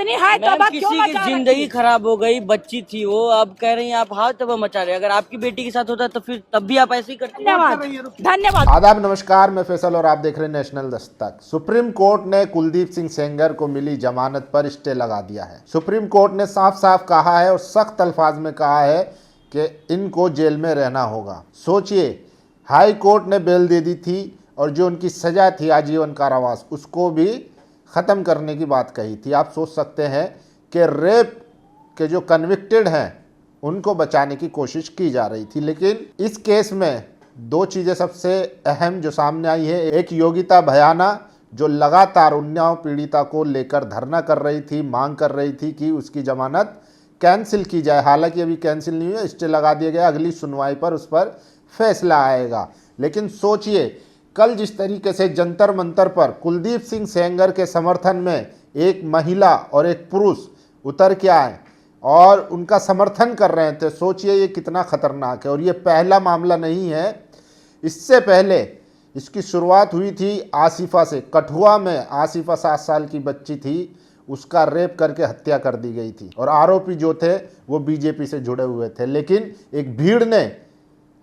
इतनी है मैम, तबाह क्यों किसी की मचा जिंदगी रखी? खराब हो गई, बच्ची थी वो, अब कह रही हैं आप हाथ तबाह मचा रहे हैं। अगर आपकी बेटी के साथ होता तो फिर तब भी आप ऐसे ही करते। धन्यवाद धन्यवाद। आदाब, नमस्कार, मैं फैसल और आप देख रहे हैं नेशनल दस्तक। सुप्रीम कोर्ट ने कुलदीप सिंह सेंगर को मिली जमानत पर स्टे लगा दिया है। सुप्रीम कोर्ट ने साफ साफ कहा है और सख्त अल्फाज में कहा है कि इनको जेल में रहना होगा। सोचिए, हाई कोर्ट ने बेल दे दी थी और जो उनकी सजा थी आजीवन कारावास, उसको भी ख़त्म करने की बात कही थी। आप सोच सकते हैं कि रेप के जो कन्विक्टेड हैं उनको बचाने की कोशिश की जा रही थी, लेकिन इस केस में दो चीज़ें सबसे अहम जो सामने आई है। एक, योगिता भयाना जो लगातार उन्नाव पीड़िता को लेकर धरना कर रही थी, मांग कर रही थी कि उसकी जमानत कैंसिल की जाए। हालांकि अभी कैंसिल नहीं हुई, स्टे लगा दिया गया, अगली सुनवाई पर उस पर फैसला आएगा। लेकिन सोचिए, कल जिस तरीके से जंतर मंतर पर कुलदीप सिंह सेंगर के समर्थन में एक महिला और एक पुरुष उतर के आए और उनका समर्थन कर रहे थे, सोचिए ये कितना खतरनाक है। और ये पहला मामला नहीं है, इससे पहले इसकी शुरुआत हुई थी आसिफा से। कठुआ में आसिफा 7 साल की बच्ची थी, उसका रेप करके हत्या कर दी गई थी और आरोपी जो थे वो बीजेपी से जुड़े हुए थे। लेकिन एक भीड़ ने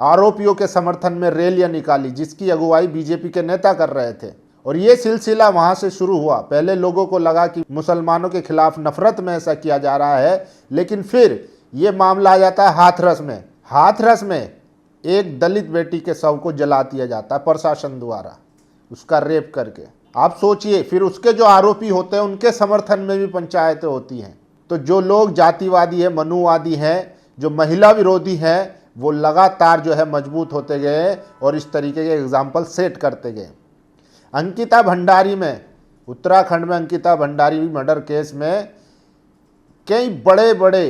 आरोपियों के समर्थन में रैलियां निकाली जिसकी अगुवाई बीजेपी के नेता कर रहे थे और ये सिलसिला वहां से शुरू हुआ। पहले लोगों को लगा कि मुसलमानों के खिलाफ नफरत में ऐसा किया जा रहा है, लेकिन फिर ये मामला आ जाता है हाथरस में। हाथरस में एक दलित बेटी के शव को जला दिया जाता है प्रशासन द्वारा, उसका रेप करके। आप सोचिए, फिर उसके जो आरोपी होते हैं उनके समर्थन में भी पंचायतें होती हैं। तो जो लोग जातिवादी है, मनुवादी हैं, जो महिला विरोधी हैं, वो लगातार जो है मजबूत होते गए और इस तरीके के एग्जाम्पल सेट करते गए। अंकिता भंडारी में, उत्तराखंड में अंकिता भंडारी मर्डर केस में कई बड़े बड़े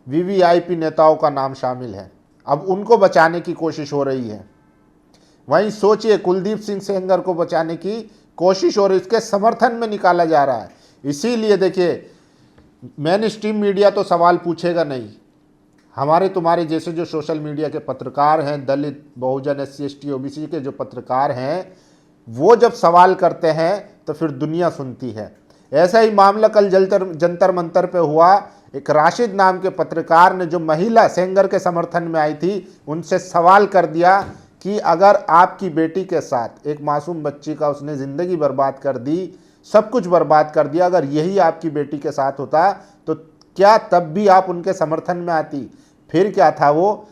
वीवीआईपी नेताओं का नाम शामिल है। अब उनको बचाने की कोशिश हो रही है। वहीं सोचिए, कुलदीप सिंह सेंगर को बचाने की कोशिश हो रही है, इसके समर्थन में निकाला जा रहा है। इसीलिए देखिए, मेन स्ट्रीम मीडिया तो सवाल पूछेगा नहीं। हमारे तुम्हारे जैसे जो सोशल मीडिया के पत्रकार हैं, दलित, बहुजन, SC ST OBC के जो पत्रकार हैं, वो जब सवाल करते हैं तो फिर दुनिया सुनती है। ऐसा ही मामला कल जंतर मंतर पे हुआ। एक राशिद नाम के पत्रकार ने, जो महिला सेंगर के समर्थन में आई थी, उनसे सवाल कर दिया कि अगर आपकी बेटी के साथ, एक मासूम बच्ची का उसने ज़िंदगी बर्बाद कर दी, सब कुछ बर्बाद कर दिया, अगर यही आपकी बेटी के साथ होता तो क्या तब भी आप उनके समर्थन में आती? फिर क्या था, वो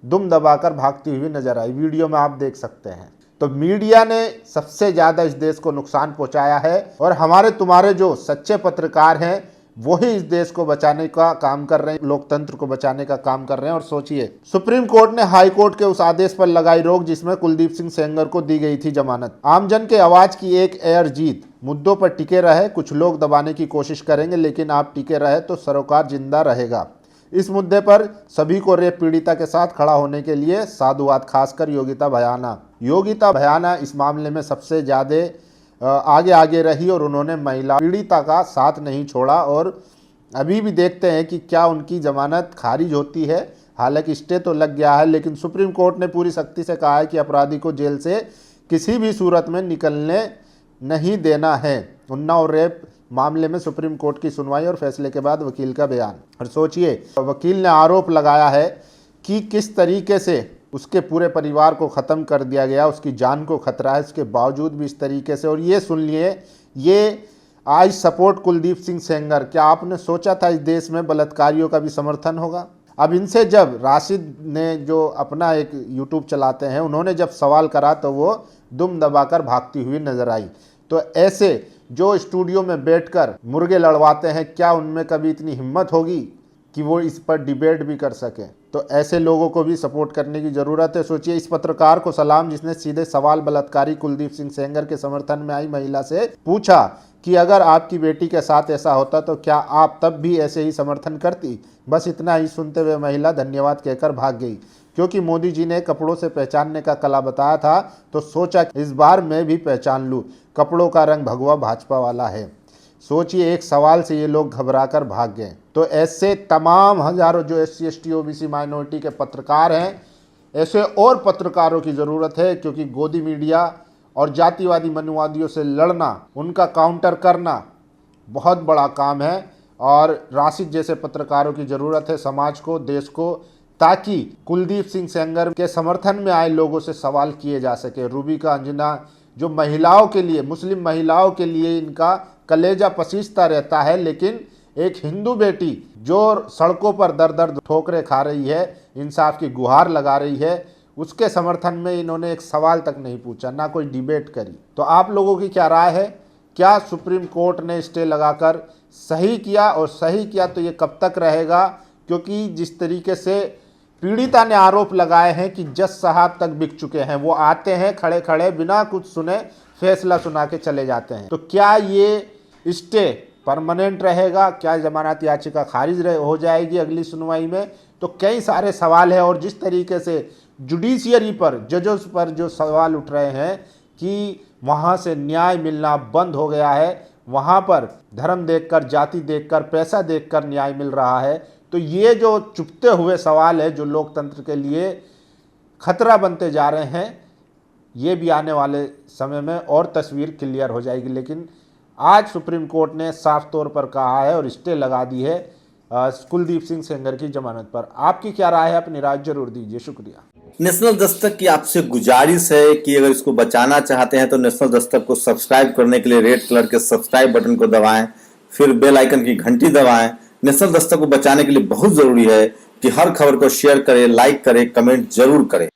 दुम दबाकर भागती हुई नजर आई। वीडियो में आप देख सकते हैं। तो मीडिया ने सबसे ज़्यादा इस देश को नुकसान पहुंचाया है और हमारे तुम्हारे जो सच्चे पत्रकार हैं वही इस देश को बचाने का काम कर रहे हैं, लोकतंत्र को बचाने का काम कर रहे हैं। और सोचिए, सुप्रीम कोर्ट ने हाई कोर्ट के उस आदेश पर लगाई रोक जिसमें कुलदीप सिंह सेंगर को दी गई थी जमानत। आमजन के आवाज की एक एयर जीत। मुद्दों पर टिके रहे, कुछ लोग दबाने की कोशिश करेंगे, लेकिन आप टिके रहे तो सरोकार जिंदा रहेगा। इस मुद्दे पर सभी को रेप पीड़िता के साथ खड़ा होने के लिए साधुवाद, खासकर योगिता भयाना। योगिता भयाना इस मामले में सबसे ज़्यादा आगे रही और उन्होंने महिला पीड़िता का साथ नहीं छोड़ा और अभी भी देखते हैं कि क्या उनकी जमानत खारिज होती है। हालांकि स्टे तो लग गया है, लेकिन सुप्रीम कोर्ट ने पूरी सख्ती से कहा है कि अपराधी को जेल से किसी भी सूरत में निकलने नहीं देना है। उन्नाव रेप मामले में सुप्रीम कोर्ट की सुनवाई और फैसले के बाद वकील का बयान। और सोचिए, वकील ने आरोप लगाया है कि किस तरीके से उसके पूरे परिवार को ख़त्म कर दिया गया, उसकी जान को खतरा है, इसके बावजूद भी इस तरीके से। और ये सुन लिए, ये आई सपोर्ट कुलदीप सिंह सेंगर। क्या आपने सोचा था इस देश में बलात्कारियों का भी समर्थन होगा? अब इनसे जब राशिद ने, जो अपना एक यूट्यूब चलाते हैं, उन्होंने जब सवाल करा तो वो दुम दबाकर भागती हुई नजर आई। तो ऐसे जो स्टूडियो में बैठकर मुर्गे लड़वाते हैं, क्या उनमें कभी इतनी हिम्मत होगी कि वो इस पर डिबेट भी कर सकें? तो ऐसे लोगों को भी सपोर्ट करने की ज़रूरत है। सोचिए, इस पत्रकार को सलाम जिसने सीधे सवाल बलात्कारी कुलदीप सिंह सेंगर के समर्थन में आई महिला से पूछा कि अगर आपकी बेटी के साथ ऐसा होता तो क्या आप तब भी ऐसे ही समर्थन करती? बस इतना ही सुनते हुए महिला धन्यवाद कहकर भाग गई। क्योंकि मोदी जी ने कपड़ों से पहचानने का कला बताया था, तो सोचा इस बार मैं भी पहचान लूँ, कपड़ों का रंग भगवा भाजपा वाला है। सोचिए, एक सवाल से ये लोग घबराकर भाग गए। तो ऐसे तमाम हजारों जो SC ST OBC माइनॉरिटी के पत्रकार हैं, ऐसे और पत्रकारों की ज़रूरत है, क्योंकि गोदी मीडिया और जातिवादी मनुवादियों से लड़ना, उनका काउंटर करना, बहुत बड़ा काम है और राशिद जैसे पत्रकारों की ज़रूरत है समाज को, देश को, ताकि कुलदीप सिंह सेंगर के समर्थन में आए लोगों से सवाल किए जा सके। रूबी का अंजना जो महिलाओं के लिए, मुस्लिम महिलाओं के लिए इनका कलेजा पसीजता रहता है, लेकिन एक हिंदू बेटी जो सड़कों पर दर दर ठोकरें खा रही है, इंसाफ की गुहार लगा रही है, उसके समर्थन में इन्होंने एक सवाल तक नहीं पूछा, ना कोई डिबेट करी। तो आप लोगों की क्या राय है? क्या सुप्रीम कोर्ट ने स्टे लगाकर सही किया? और सही किया तो ये कब तक रहेगा? क्योंकि जिस तरीके से पीड़िता ने आरोप लगाए हैं कि जज साहब तक बिक चुके हैं, वो आते हैं खड़े खड़े बिना कुछ सुने फैसला सुना के चले जाते हैं। तो क्या ये स्टे परमानेंट रहेगा? क्या जमानत याचिका खारिज हो जाएगी अगली सुनवाई में? तो कई सारे सवाल हैं। और जिस तरीके से जुडिशियरी पर, जजों पर जो सवाल उठ रहे हैं कि वहाँ से न्याय मिलना बंद हो गया है, वहाँ पर धर्म देखकर, जाति देखकर, पैसा देखकर न्याय मिल रहा है, तो ये जो चुपते हुए सवाल है जो लोकतंत्र के लिए खतरा बनते जा रहे हैं, ये भी आने वाले समय में और तस्वीर क्लियर हो जाएगी। लेकिन आज सुप्रीम कोर्ट ने साफ तौर पर कहा है और स्टे लगा दी है कुलदीप सिंह सेंगर की जमानत पर। आपकी क्या राय है? अपनी राय जरूर दीजिए। शुक्रिया। नेशनल दस्तक की आपसे गुजारिश है कि अगर इसको बचाना चाहते हैं तो नेशनल दस्तक को सब्सक्राइब करने के लिए रेड कलर के सब्सक्राइब बटन को दबाएं, फिर बेल आइकन की घंटी दबाएं। नेशनल दस्तक को बचाने के लिए बहुत जरूरी है कि हर खबर को शेयर करें, लाइक करें, कमेंट जरूर करें।